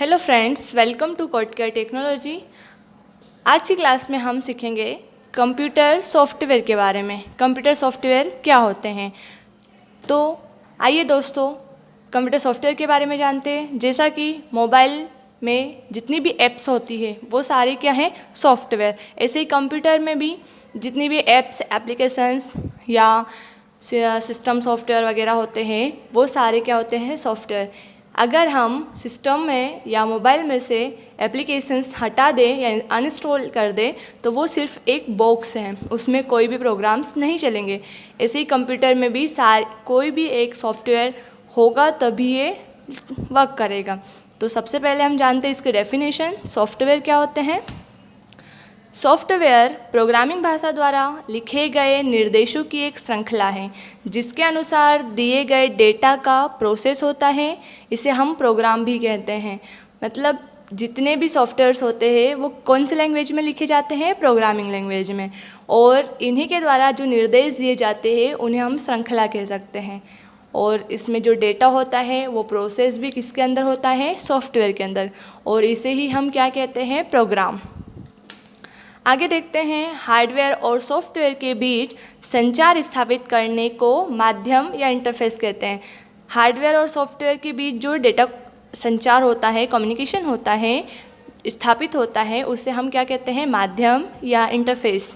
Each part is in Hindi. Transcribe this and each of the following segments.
Hello friends, welcome to Codecare technology. आज की क्लास में हम सीखेंगे कंप्यूटर सॉफ्टवेयर के बारे में। कंप्यूटर सॉफ्टवेयर क्या होते हैं, तो आइए दोस्तों कंप्यूटर सॉफ्टवेयर के बारे में जानते हैं। जैसा कि मोबाइल में जितनी भी ऐप्स होती है वो सारी क्या हैं, सॉफ्टवेयर। ऐसे ही कंप्यूटर में भी जितनी भी ऐप्स, एप्लीकेशंस या सिस्टम सॉफ्टवेयर वगैरह होते हैं वो सारे क्या होते हैं, सॉफ्टवेयर। अगर हम सिस्टम में या मोबाइल में से एप्लीकेशंस हटा दें या अनइंस्टॉल कर दें तो वो सिर्फ एक बॉक्स है, उसमें कोई भी प्रोग्राम्स नहीं चलेंगे। ऐसे ही कंप्यूटर में भी कोई भी एक सॉफ्टवेयर होगा तभी ये वर्क करेगा। तो सबसे पहले हम जानते हैं इसके डेफिनेशन। सॉफ्टवेयर क्या होते हैं? सॉफ्टवेयर प्रोग्रामिंग भाषा द्वारा लिखे गए निर्देशों की एक श्रृंखला है जिसके अनुसार दिए गए डेटा का प्रोसेस होता है। इसे हम प्रोग्राम भी कहते हैं। मतलब जितने भी सॉफ्टवेयर्स होते हैं वो कौन सी लैंग्वेज में लिखे जाते हैं, प्रोग्रामिंग लैंग्वेज में। और इन्हीं के द्वारा जो निर्देश दिए जाते हैं उन्हें हम श्रृंखला कह सकते हैं। और इसमें जो डेटा होता है वो प्रोसेस भी किसके अंदर होता है, सॉफ्टवेयर के अंदर। और इसे ही हम क्या कहते हैं, प्रोग्राम। आगे देखते हैं, हार्डवेयर और सॉफ्टवेयर के बीच संचार स्थापित करने को माध्यम या इंटरफेस कहते हैं। हार्डवेयर और सॉफ्टवेयर के बीच जो डेटा संचार होता है, कम्युनिकेशन होता है, स्थापित होता है, उसे हम क्या कहते हैं, माध्यम या इंटरफेस।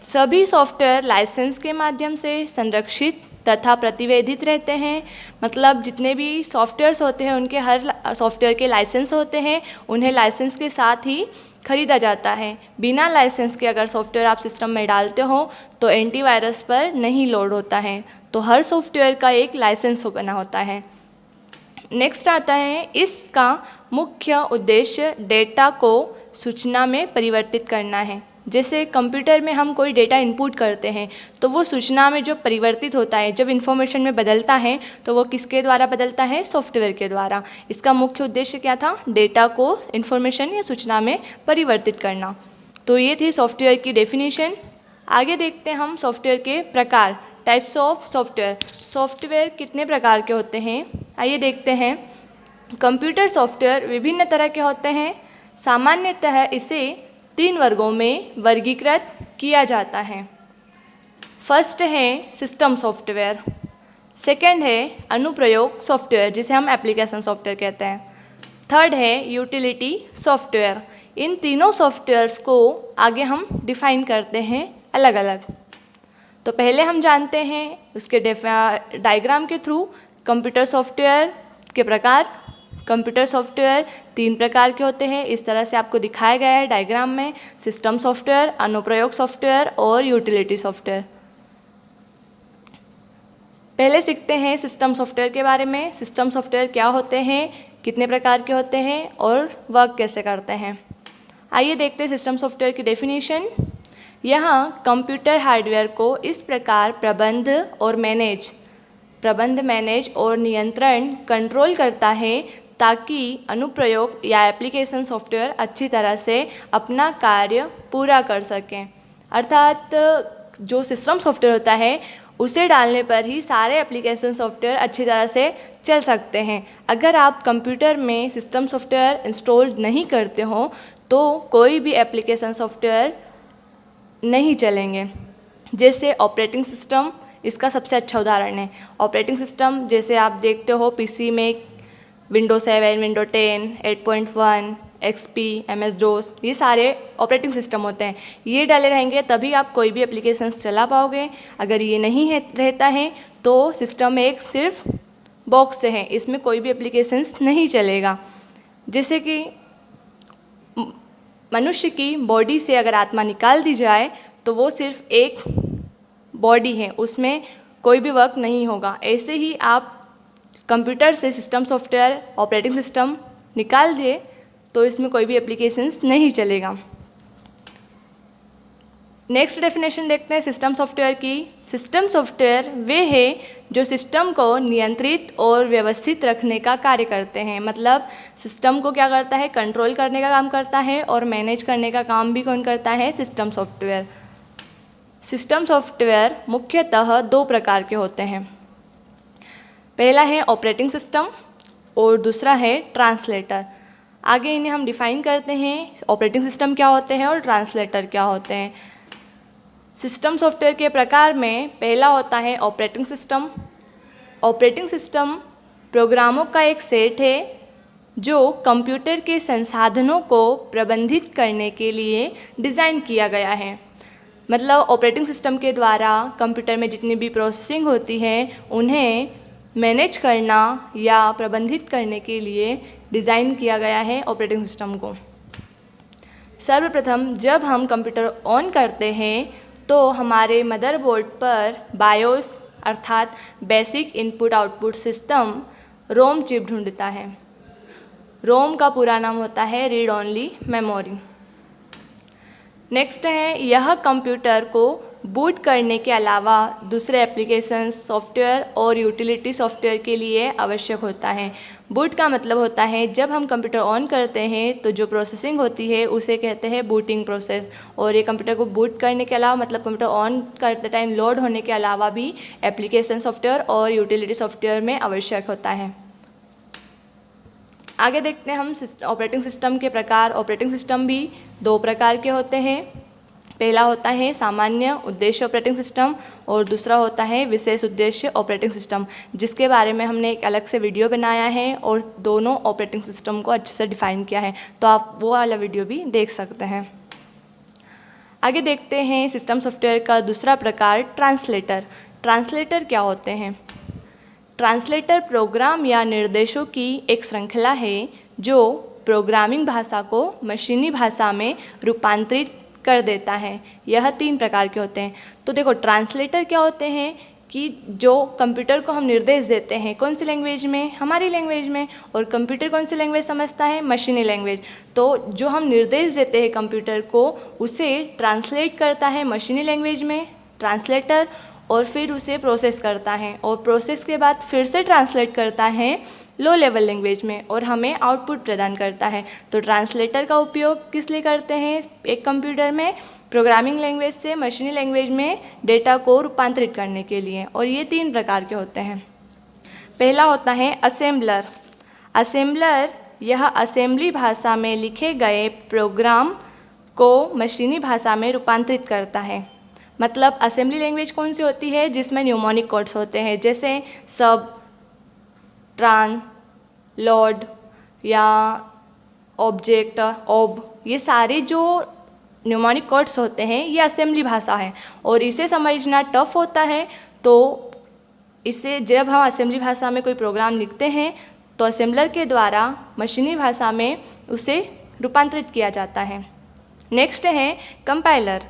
सभी सॉफ्टवेयर लाइसेंस के माध्यम से संरक्षित तथा प्रतिवेदित रहते हैं। मतलब जितने भी सॉफ्टवेयर्स होते हैं उनके हर सॉफ्टवेयर के लाइसेंस होते हैं, उन्हें लाइसेंस के साथ ही खरीदा जाता है। बिना लाइसेंस के अगर सॉफ्टवेयर आप सिस्टम में डालते हो तो एंटीवायरस पर नहीं लोड होता है। तो हर सॉफ्टवेयर का एक लाइसेंस बना होता है। नेक्स्ट आता है, इसका मुख्य उद्देश्य डेटा को सूचना में परिवर्तित करना है। जैसे कंप्यूटर में हम कोई डेटा इनपुट करते हैं तो वो सूचना में जो परिवर्तित होता है, जब इन्फॉर्मेशन में बदलता है तो वो किसके द्वारा बदलता है, सॉफ्टवेयर के द्वारा। इसका मुख्य उद्देश्य क्या था, डेटा को इन्फॉर्मेशन या सूचना में परिवर्तित करना। तो ये थी सॉफ्टवेयर की डेफिनेशन। आगे देखते हैं हम सॉफ्टवेयर के प्रकार, टाइप्स ऑफ सॉफ्टवेयर। सॉफ्टवेयर कितने प्रकार के होते हैं, आइए देखते हैं। कंप्यूटर सॉफ्टवेयर विभिन्न तरह के होते हैं। सामान्यतः इसे 3 वर्गों में वर्गीकृत किया जाता है। फर्स्ट है सिस्टम सॉफ्टवेयर, सेकंड है अनुप्रयोग सॉफ्टवेयर जिसे हम एप्लीकेशन सॉफ्टवेयर कहते हैं, थर्ड है यूटिलिटी सॉफ्टवेयर। इन तीनों सॉफ्टवेयर्स को आगे हम डिफाइन करते हैं अलग अलग। तो पहले हम जानते हैं उसके डायग्राम के थ्रू कंप्यूटर सॉफ्टवेयर के प्रकार। कंप्यूटर सॉफ्टवेयर 3 प्रकार के होते हैं, इस तरह से आपको दिखाया गया है डायग्राम में। सिस्टम सॉफ्टवेयर, अनुप्रयोग सॉफ्टवेयर और यूटिलिटी सॉफ्टवेयर। पहले सीखते हैं सिस्टम सॉफ्टवेयर के बारे में। सिस्टम सॉफ्टवेयर क्या होते हैं, कितने प्रकार के होते हैं और वर्क कैसे करते हैं। आइए देखते हैं सिस्टम सॉफ्टवेयर की डेफिनेशन। यहाँ कंप्यूटर हार्डवेयर को इस प्रकार प्रबंध, मैनेज और नियंत्रण, कंट्रोल करता है ताकि अनुप्रयोग या एप्लीकेशन सॉफ्टवेयर अच्छी तरह से अपना कार्य पूरा कर सकें। अर्थात जो सिस्टम सॉफ्टवेयर होता है उसे डालने पर ही सारे एप्लीकेशन सॉफ्टवेयर अच्छी तरह से चल सकते हैं। अगर आप कंप्यूटर में सिस्टम सॉफ्टवेयर इंस्टॉल नहीं करते हो तो कोई भी एप्लीकेशन सॉफ्टवेयर नहीं चलेंगे। जैसे ऑपरेटिंग सिस्टम, इसका सबसे अच्छा उदाहरण है। ऑपरेटिंग सिस्टम जैसे आप देखते हो पीसी में window 7, window 10, 8.1, XP, MS DOS, ये सारे ऑपरेटिंग सिस्टम होते हैं। ये डाले रहेंगे तभी आप कोई भी एप्लीकेशंस चला पाओगे। अगर ये नहीं रहता है तो सिस्टम एक सिर्फ बॉक्स है, इसमें कोई भी एप्लीकेशंस नहीं चलेगा। जैसे कि मनुष्य की बॉडी से अगर आत्मा निकाल दी जाए तो वो सिर्फ एक बॉडी है, उसमें कोई भी वर्क नहीं होगा। ऐसे ही आप कंप्यूटर से सिस्टम सॉफ्टवेयर, ऑपरेटिंग सिस्टम निकाल दिए तो इसमें कोई भी एप्लीकेशंस नहीं चलेगा। नेक्स्ट डेफिनेशन देखते हैं सिस्टम सॉफ्टवेयर की। सिस्टम सॉफ्टवेयर वे है जो सिस्टम को नियंत्रित और व्यवस्थित रखने का कार्य करते हैं। मतलब सिस्टम को क्या करता है, कंट्रोल करने का काम करता है और मैनेज करने का काम भी कौन करता है, सिस्टम सॉफ्टवेयर। सिस्टम सॉफ्टवेयर मुख्यतः 2 प्रकार के होते हैं। पहला है ऑपरेटिंग सिस्टम और दूसरा है ट्रांसलेटर। आगे इन्हें हम डिफाइन करते हैं, ऑपरेटिंग सिस्टम क्या होते हैं और ट्रांसलेटर क्या होते हैं। सिस्टम सॉफ्टवेयर के प्रकार में पहला होता है ऑपरेटिंग सिस्टम। ऑपरेटिंग सिस्टम प्रोग्रामों का एक सेट है जो कंप्यूटर के संसाधनों को प्रबंधित करने के लिए डिज़ाइन किया गया है। मतलब ऑपरेटिंग सिस्टम के द्वारा कंप्यूटर में जितनी भी प्रोसेसिंग होती है उन्हें मैनेज करना या प्रबंधित करने के लिए डिज़ाइन किया गया है ऑपरेटिंग सिस्टम को। सर्वप्रथम जब हम कंप्यूटर ऑन करते हैं तो हमारे मदरबोर्ड पर बायोस अर्थात basic input output system ROM chip ढूंढता है। रोम का पूरा नाम होता है रीड ओनली मेमोरी। नेक्स्ट है, यह कंप्यूटर को बूट करने के अलावा दूसरे एप्लीकेशन सॉफ्टवेयर और यूटिलिटी सॉफ्टवेयर के लिए आवश्यक होता है। बूट का मतलब होता है जब हम कंप्यूटर ऑन करते हैं तो जो प्रोसेसिंग होती है उसे कहते हैं बूटिंग प्रोसेस, और ये कंप्यूटर को बूट करने के अलावा मतलब कंप्यूटर ऑन करते टाइम लोड होने के अलावा भी एप्लीकेशन सॉफ्टवेयर और यूटिलिटी सॉफ्टवेयर में आवश्यक होता है। आगे देखते हैं हम ऑपरेटिंग सिस्टम के प्रकार। ऑपरेटिंग सिस्टम भी दो प्रकार के होते हैं। पहला होता है सामान्य उद्देश्य ऑपरेटिंग सिस्टम और दूसरा होता है विशेष उद्देश्य ऑपरेटिंग सिस्टम, जिसके बारे में हमने एक अलग से वीडियो बनाया है और दोनों ऑपरेटिंग सिस्टम को अच्छे से डिफाइन किया है, तो आप वो वाला वीडियो भी देख सकते हैं। आगे देखते हैं सिस्टम सॉफ्टवेयर का दूसरा प्रकार ट्रांसलेटर। ट्रांसलेटर क्या होते हैं? ट्रांसलेटर प्रोग्राम या निर्देशों की एक श्रृंखला है जो प्रोग्रामिंग भाषा को मशीनी भाषा में रूपांतरित कर देता है। यह तीन प्रकार के होते हैं। तो देखो, ट्रांसलेटर क्या होते हैं कि जो कंप्यूटर को हम निर्देश देते हैं कौन सी लैंग्वेज में, हमारी लैंग्वेज में, और कंप्यूटर कौन सी लैंग्वेज समझता है, मशीनी लैंग्वेज। तो जो हम निर्देश देते हैं कंप्यूटर को उसे ट्रांसलेट करता है मशीनी लैंग्वेज में ट्रांसलेटर, और फिर उसे प्रोसेस करता है और प्रोसेस के बाद फिर से ट्रांसलेट करता है लो लेवल लैंग्वेज में और हमें आउटपुट प्रदान करता है। तो ट्रांसलेटर का उपयोग किस लिए करते हैं एक कंप्यूटर में? प्रोग्रामिंग लैंग्वेज से मशीनी लैंग्वेज में डेटा को रूपांतरित करने के लिए, और ये तीन प्रकार के होते हैं। पहला होता है असेंबलर। असेंबलर यह असेंबली भाषा में लिखे गए प्रोग्राम को मशीनी भाषा में रूपांतरित करता है। मतलब असेंबली लैंग्वेज कौन सी होती है? जिसमें न्यूमोनिक कोड्स होते हैं, जैसे सब, ट्रान, लोड या ऑब्जेक्ट, ऑब, ये सारे जो न्यूमोनिक कोड्स होते हैं ये असेंबली भाषा है और इसे समझना टफ होता है। तो इसे जब हम असेंबली भाषा में कोई प्रोग्राम लिखते हैं तो असेंबलर के द्वारा मशीनी भाषा में उसे रूपांतरित किया जाता है। नेक्स्ट है कंपाइलर।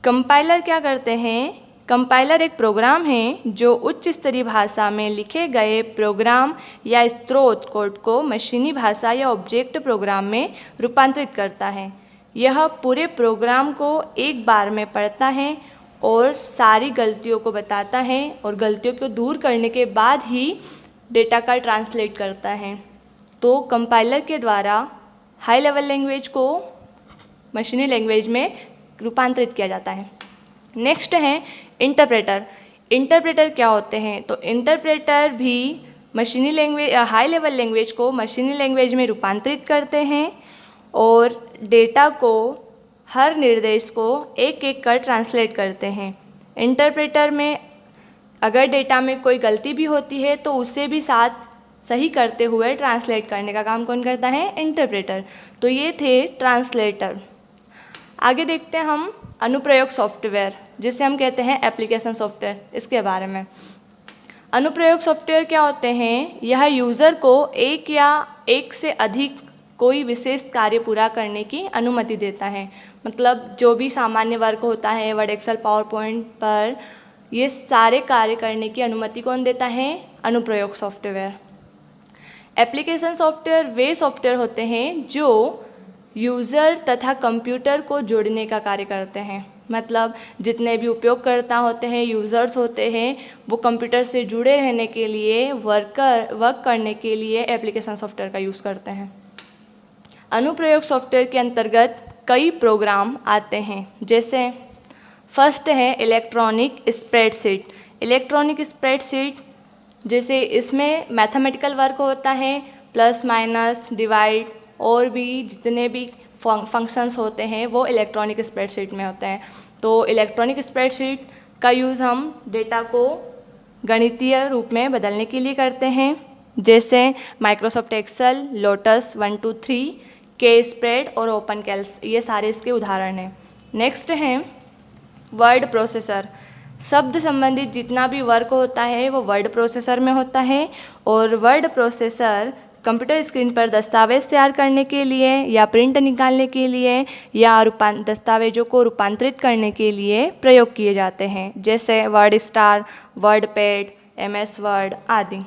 कंपाइलर क्या करते हैं? कंपाइलर एक प्रोग्राम है जो उच्च स्तरीय भाषा में लिखे गए प्रोग्राम या स्रोत कोड को मशीनी भाषा या ऑब्जेक्ट प्रोग्राम में रूपांतरित करता है। यह पूरे प्रोग्राम को एक बार में पढ़ता है और सारी गलतियों को बताता है और गलतियों को दूर करने के बाद ही डेटा का ट्रांसलेट करता है। तो कंपाइलर के द्वारा हाई लेवल लैंग्वेज को मशीनी लैंग्वेज में रूपांतरित किया जाता है। नेक्स्ट है इंटरप्रेटर। इंटरप्रेटर क्या होते हैं? तो इंटरप्रेटर भी मशीनी लैंग्वेज हाई लेवल लैंग्वेज को मशीनी लैंग्वेज में रूपांतरित करते हैं और डेटा को, हर निर्देश को एक एक कर ट्रांसलेट करते हैं। इंटरप्रेटर में अगर डेटा में कोई गलती भी होती है तो उसे भी साथ सही करते हुए ट्रांसलेट करने का काम कौन करता है? इंटरप्रेटर। तो ये थे ट्रांसलेटर। आगे देखते हैं हम अनुप्रयोग सॉफ्टवेयर, जिसे हम कहते हैं एप्लीकेशन सॉफ्टवेयर, इसके बारे में। अनुप्रयोग सॉफ्टवेयर क्या होते हैं? यह यूज़र को एक या एक से अधिक कोई विशेष कार्य पूरा करने की अनुमति देता है। मतलब जो भी सामान्य वर्क होता है वर्ड, एक्सेल, पावर पॉइंट पर, ये सारे कार्य करने की अनुमति कौन देता है? अनुप्रयोग सॉफ्टवेयर। एप्लीकेशन सॉफ्टवेयर वे सॉफ्टवेयर होते हैं जो यूज़र तथा कंप्यूटर को जोड़ने का कार्य करते हैं। मतलब जितने भी उपयोगकर्ता होते हैं, यूज़र्स होते हैं, वो कंप्यूटर से जुड़े रहने के लिए, वर्क करने के लिए एप्लीकेशन सॉफ्टवेयर का यूज़ करते हैं। अनुप्रयोग सॉफ्टवेयर के अंतर्गत कई प्रोग्राम आते हैं, जैसे फर्स्ट है इलेक्ट्रॉनिक स्प्रेडशीट। इलेक्ट्रॉनिक स्प्रेडशीट जैसे इसमें मैथमेटिकल वर्क होता है, प्लस माइनस डिवाइड और भी जितने भी फंक्शंस होते हैं वो इलेक्ट्रॉनिक स्प्रेडशीट में होते हैं। तो इलेक्ट्रॉनिक स्प्रेडशीट का यूज़ हम डेटा को गणितीय रूप में बदलने के लिए करते हैं, जैसे माइक्रोसॉफ्ट एक्सेल, लोटस 1 2 3, के स्प्रेड और ओपन कैल्स, ये सारे इसके उदाहरण हैं। नेक्स्ट हैं वर्ड प्रोसेसर। शब्द संबंधित जितना भी वर्क होता है वो वर्ड प्रोसेसर में होता है, और वर्ड प्रोसेसर कंप्यूटर स्क्रीन पर दस्तावेज़ तैयार करने के लिए या प्रिंट निकालने के लिए या दस्तावेज़ों को रूपांतरित करने के लिए प्रयोग किए जाते हैं, जैसे word star, word pad, MS word आदि।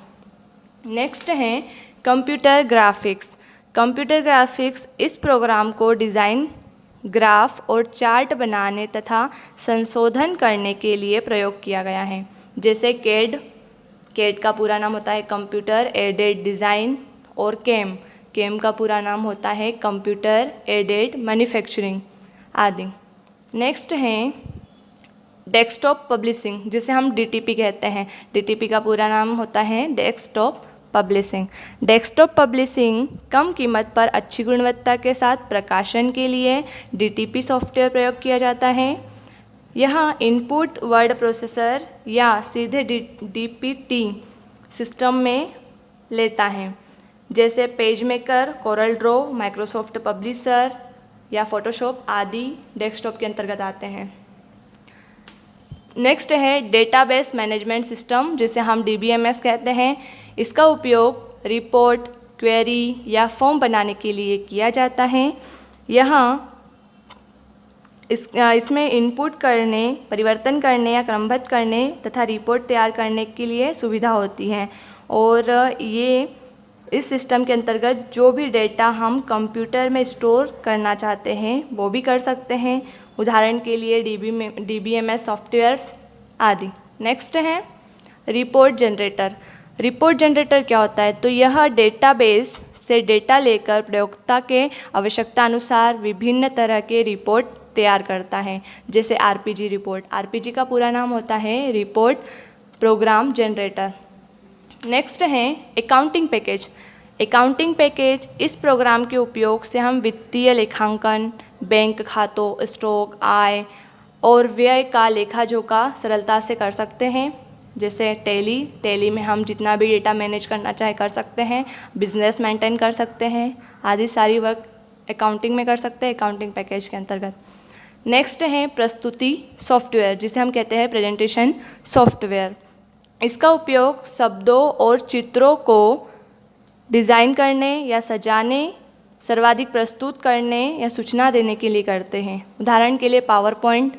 नेक्स्ट हैं कंप्यूटर ग्राफिक्स। कंप्यूटर ग्राफिक्स इस प्रोग्राम को डिज़ाइन, ग्राफ और चार्ट बनाने तथा संशोधन करने के लिए प्रयोग किया गया है, जैसे कैड का पूरा नाम होता है कंप्यूटर एडेड डिज़ाइन, और कैम का पूरा नाम होता है कंप्यूटर एडेड मैन्युफैक्चरिंग आदि। नेक्स्ट हैं डेस्कटॉप पब्लिशिंग, जिसे हम DTP कहते हैं। DTP का पूरा नाम होता है डेस्कटॉप पब्लिशिंग। डेस्कटॉप पब्लिशिंग कम कीमत पर अच्छी गुणवत्ता के साथ प्रकाशन के लिए DTP सॉफ्टवेयर प्रयोग किया जाता है। यहाँ इनपुट वर्ड प्रोसेसर या सीधे DPT सिस्टम में लेता है, जैसे page maker, Corel Draw, Microsoft publisher या फोटोशॉप आदि डेस्कटॉप के अंतर्गत आते हैं। नेक्स्ट है डेटाबेस मैनेजमेंट सिस्टम, जिसे हम DBMS कहते हैं। इसका उपयोग रिपोर्ट, क्वेरी या फॉर्म बनाने के लिए किया जाता है। यहाँ इसमें इनपुट करने, परिवर्तन करने या क्रमबद्ध करने तथा रिपोर्ट तैयार करने के लिए सुविधा होती है, और ये इस सिस्टम के अंतर्गत जो भी डेटा हम कंप्यूटर में स्टोर करना चाहते हैं वो भी कर सकते हैं, उदाहरण के लिए DBMS सॉफ्टवेयर्स आदि। नेक्स्ट है रिपोर्ट जनरेटर। रिपोर्ट जनरेटर क्या होता है? तो यह डेटाबेस से डेटा लेकर प्रयोक्ता के आवश्यकता अनुसार विभिन्न तरह के रिपोर्ट तैयार करता है, जैसे RPG रिपोर्ट। RPG का पूरा नाम होता है रिपोर्ट प्रोग्राम जनरेटर। नेक्स्ट है अकाउंटिंग पैकेज। अकाउंटिंग पैकेज इस प्रोग्राम के उपयोग से हम वित्तीय लेखांकन, बैंक खातों, स्टॉक, आय और व्यय का लेखा जोखा सरलता से कर सकते हैं, जैसे टैली में हम जितना भी डेटा मैनेज करना चाहे कर सकते हैं, बिजनेस मेंटेन कर सकते हैं आदि सारी वर्क अकाउंटिंग में कर सकते हैं अकाउंटिंग पैकेज के अंतर्गत। नेक्स्ट है प्रस्तुति सॉफ्टवेयर, जिसे हम कहते हैं प्रेजेंटेशन सॉफ्टवेयर। इसका उपयोग शब्दों और चित्रों को डिज़ाइन करने या सजाने, सर्वाधिक प्रस्तुत करने या सूचना देने के लिए करते हैं, उदाहरण के लिए पावर पॉइंट,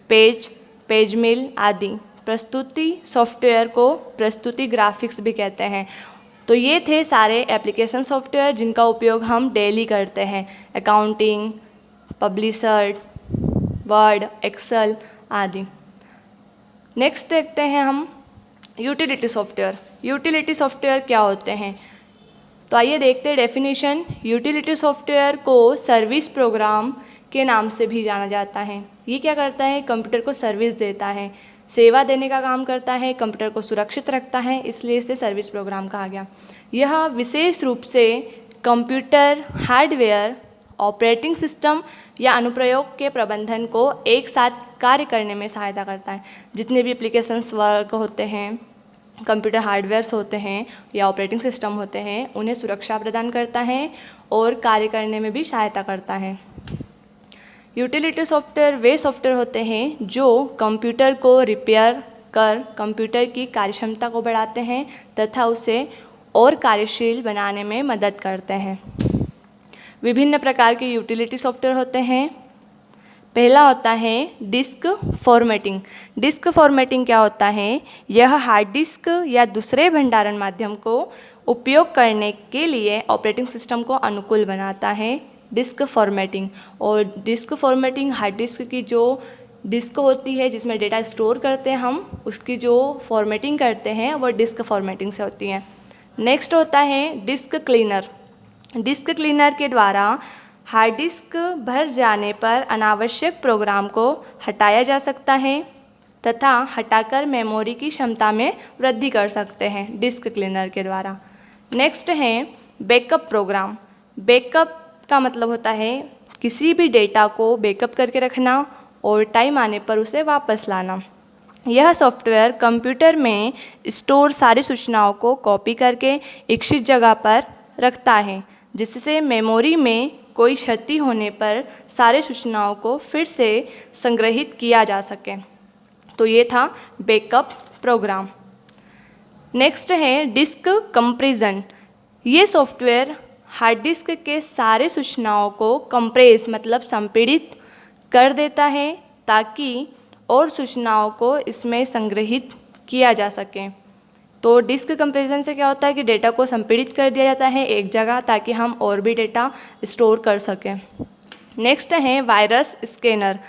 पेज मिल आदि। प्रस्तुति सॉफ्टवेयर को प्रस्तुति ग्राफिक्स भी कहते हैं। तो ये थे सारे एप्लीकेशन सॉफ्टवेयर जिनका उपयोग हम डेली करते हैं, अकाउंटिंग, पब्लिशर, वर्ड, एक्सेल आदि। नेक्स्ट देखते हैं हम यूटिलिटी सॉफ्टवेयर। यूटिलिटी सॉफ्टवेयर क्या होते हैं? तो आइए देखते हैं डेफिनेशन। यूटिलिटी सॉफ्टवेयर को सर्विस प्रोग्राम के नाम से भी जाना जाता है। ये क्या करता है? कंप्यूटर को सर्विस देता है, सेवा देने का काम करता है, कंप्यूटर को सुरक्षित रखता है, इसलिए इसे सर्विस प्रोग्राम कहा गया। यह विशेष रूप से कंप्यूटर हार्डवेयर, ऑपरेटिंग सिस्टम या अनुप्रयोग के प्रबंधन को एक साथ कार्य करने में सहायता करता है। जितने भी एप्लीकेशंस वर्क होते हैं, कंप्यूटर हार्डवेयर्स होते हैं या ऑपरेटिंग सिस्टम होते हैं, उन्हें सुरक्षा प्रदान करता है और कार्य करने में भी सहायता करता है। यूटिलिटी सॉफ्टवेयर वे सॉफ्टवेयर होते हैं जो कंप्यूटर को रिपेयर कर कंप्यूटर की कार्यक्षमता को बढ़ाते हैं तथा उसे और कार्यशील बनाने में मदद करते हैं। विभिन्न प्रकार के यूटिलिटी सॉफ्टवेयर होते हैं। पहला होता है डिस्क फॉर्मेटिंग। डिस्क फॉर्मेटिंग क्या होता है? यह हार्ड डिस्क या दूसरे भंडारण माध्यम को उपयोग करने के लिए ऑपरेटिंग सिस्टम को अनुकूल बनाता है, डिस्क फॉर्मेटिंग। और डिस्क फॉर्मेटिंग हार्ड डिस्क की जो डिस्क होती है जिसमें डेटा स्टोर करते हैं हम, उसकी जो फॉर्मेटिंग करते हैं वो डिस्क फॉर्मेटिंग से होती है। नेक्स्ट होता है डिस्क क्लीनर। डिस्क क्लीनर के द्वारा हार्ड डिस्क भर जाने पर अनावश्यक प्रोग्राम को हटाया जा सकता है। तथा हटाकर मेमोरी की क्षमता में वृद्धि कर सकते हैं डिस्क क्लीनर के द्वारा। नेक्स्ट है बैकअप प्रोग्राम। बैकअप का मतलब होता है किसी भी डेटा को बैकअप करके रखना और टाइम आने पर उसे वापस लाना। यह सॉफ्टवेयर कंप्यूटर में स्टोर सारी सूचनाओं को कॉपी करके इच्छित जगह पर रखता है, जिससे मेमोरी में कोई क्षति होने पर सारे सूचनाओं को फिर से संग्रहित किया जा सके। तो ये था बैकअप प्रोग्राम। नेक्स्ट है डिस्क कंप्रेशन। ये सॉफ्टवेयर हार्ड डिस्क के सारे सूचनाओं को कंप्रेस मतलब संपीड़ित कर देता है ताकि और सूचनाओं को इसमें संग्रहित किया जा सके। तो डिस्क कंप्रेशन से क्या होता है कि डेटा को संपीड़ित कर दिया जाता है एक जगह ताकि हम और भी डेटा स्टोर कर सकें। नेक्स्ट है वायरस स्कैनर।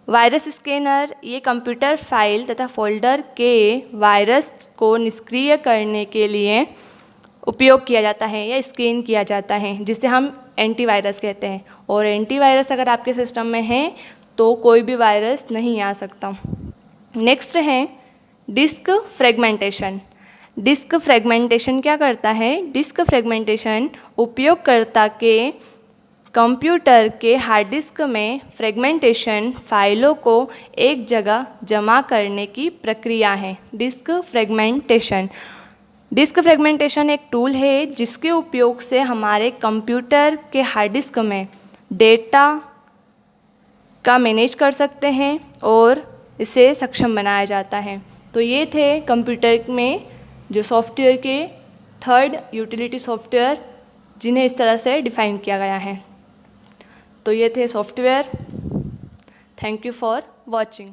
वायरस स्कैनर ये कंप्यूटर फाइल तथा फोल्डर के वायरस को निष्क्रिय करने के लिए उपयोग किया जाता है या स्कैन किया जाता है, जिसे हम एंटीवायरस कहते हैं। और एंटीवायरस अगर आपके सिस्टम में है तो कोई भी वायरस नहीं आ सकता। नेक्स्ट है डिस्क फ्रेगमेंटेशन। डिस्क फ्रेगमेंटेशन क्या करता है? डिस्क फ्रेगमेंटेशन उपयोगकर्ता के कंप्यूटर के हार्ड डिस्क में फ्रेगमेंटेशन फाइलों को एक जगह जमा करने की प्रक्रिया है डिस्क फ्रेगमेंटेशन। डिस्क फ्रेगमेंटेशन एक टूल है जिसके उपयोग से हमारे कंप्यूटर के हार्ड डिस्क में डेटा का मैनेज कर सकते हैं और इसे सक्षम बनाया जाता है। तो ये थे कंप्यूटर में जो सॉफ्टवेयर के थर्ड यूटिलिटी सॉफ्टवेयर जिन्हें इस तरह से डिफाइन किया गया है। तो ये थे software. Thank you for watching.